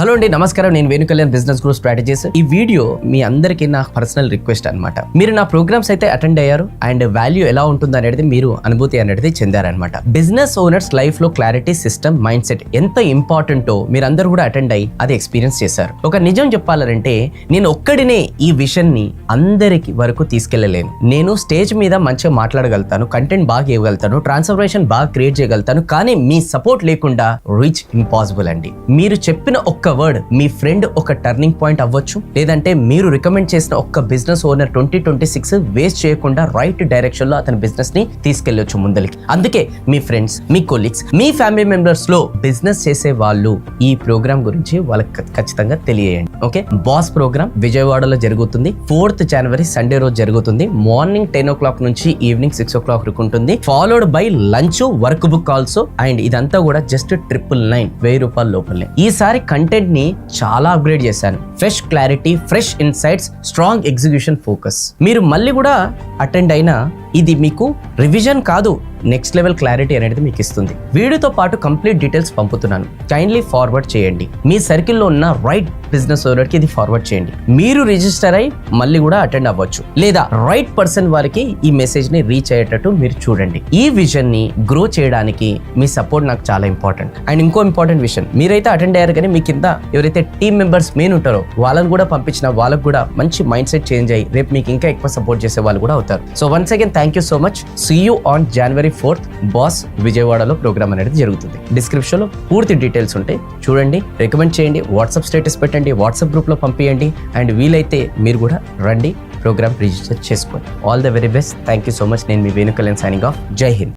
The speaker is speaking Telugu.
హలో అండి, నమస్కారం. నేను Venu Kalyan, business growth strategies. ఈ వీడియో మీ అందరికీ నా పర్సనల్ రిక్వెస్ట్ అన్నమాట. మీరు నా ప్రోగ్రామ్స్ అయితే అటెండ్ అయ్యారు అండ్ వాల్యూ ఎలా ఉంటుంది అనేది మీరు అనుభూతి అనేది చెందారనమాట. బిజినెస్ ఓనర్స్ లైఫ్ లో క్లారిటీ, సిస్టమ్, మైండ్ సెట్ ఎంత ఇంపార్టెంటో మీరందరూ కూడా అటెండ్ అయ్యి అది ఎక్స్పీరియన్స్ చేశారు. ఒక నిజం చెప్పాలంటే నేను ఒక్కడినే ఈ విషన్ ని అందరికి వరకు తీసుకెళ్లలేను. నేను స్టేజ్ మీద మంచిగా మాట్లాడగలుగుతాను, కంటెంట్ బాగా ఇవ్వగలుగుతాను, ట్రాన్స్ఫర్మేషన్ బాగా క్రియేట్ చేయగలుగుతాను, కానీ మీ సపోర్ట్ లేకుండా రీచ్ ఇంపాసిబుల్ అండి. మీరు చెప్పిన ఒక్క వర్డ్ మీ ఫ్రెండ్ ఒక టర్నింగ్ పాయింట్ అవ్వచ్చు, లేదంటే మీరు రికమెండ్ చేసిన ఒక్క బిజినెస్ ఓనర్ 2026 వేస్ట్ చేయకుండా రైట్ డైరెక్షన్ లో అతని బిజినెస్ ని తీసుకెళ్లొచ్చు ముందరికి. అందుకే మీ ఫ్రెండ్స్, మీ కొలీగ్స్, మీ ఫ్యామిలీ మెంబర్స్ లో బిజినెస్ చేసే వాళ్ళు ఈ ప్రోగ్రామ్ గురించి వాళ్ళకి ఖచ్చితంగా తెలియజేయండి. ఓకే, బాస్ ప్రోగ్రామ్ విజయవాడలో జరుగుతుంది. 4th జనవరి సండే రోజు జరుగుతుంది. మార్నింగ్ 10 o'clock నుంచి ఈవినింగ్ 6 o'clock వరకు ఉంటుంది. Followed by lunch, work book also. And ఇదంతా కూడా జస్ట్ 999 ₹1000 లోపలే. ఈసారి కంటెంట్ ని చాలా అప్గ్రేడ్ చేశాను. Fresh clarity, fresh insights, strong execution focus. మీరు మళ్ళీ కూడా అటెండ్ అయినా ఇది మీకు రివిజన్ కాదు, నెక్స్ట్ లెవెల్ క్లారిటీ అనేది మీకు ఇస్తుంది. వీడియోతో పాటు కంప్లీట్ డీటెయిల్స్ పంపుతున్నాను. కైండ్లీ ఫార్వర్డ్ చేయండి. మీ సర్కిల్లో ఉన్న రైట్ బిజినెస్ ఓనర్ కి ఇది ఫార్వర్డ్ చేయండి. మీరు రిజిస్టర్ అయ్యి మళ్ళీ కూడా అటెండ్ అవ్వచ్చు, లేదా రైట్ పర్సన్ వారికి ఈ మెసేజ్ ని రీచ్ అయ్యేటట్టు మీరు చూడండి. ఈ విజన్ ని గ్రో చేయడానికి మీ సపోర్ట్ నాకు చాలా ఇంపార్టెంట్. అండ్ ఇంకో ఇంపార్టెంట్ విషయం, మీరైతే అటెండ్ అయ్యారు కానీ మీ కింద ఎవరైతే టీమ్ మెంబర్స్ మెయిన్ ఉంటారో వాళ్ళని కూడా పంపించిన వాళ్ళకు కూడా మంచి మైండ్ సెట్ చేంజ్ అయ్యి రేపు మీకు ఇంకా ఎక్కువ సపోర్ట్ చేసే వాళ్ళు కూడా అవుతారు. So once again thank you so much. See you on January 4th boss విజయవాడలో ప్రోగ్రామ్ అనేది జరుగుతుంది. డిస్క్రిప్షన్ లో పూర్తి డీటెయిల్స్ ఉంటాయి, చూడండి, రికమెండ్ చేయండి, వాట్సాప్ స్టేటస్ పెట్టండి, వాట్సాప్ గ్రూప్ లో పంపించండి. అండ్ వీలైతే మీరు కూడా రండి, ప్రోగ్రామ్ రిజిస్టర్ చేసుకోండి. All the very best. Thank you so much. నేను మీ వేణు కళ్యాణ్ సైనింగ్ ఆఫ్. జై హింద్.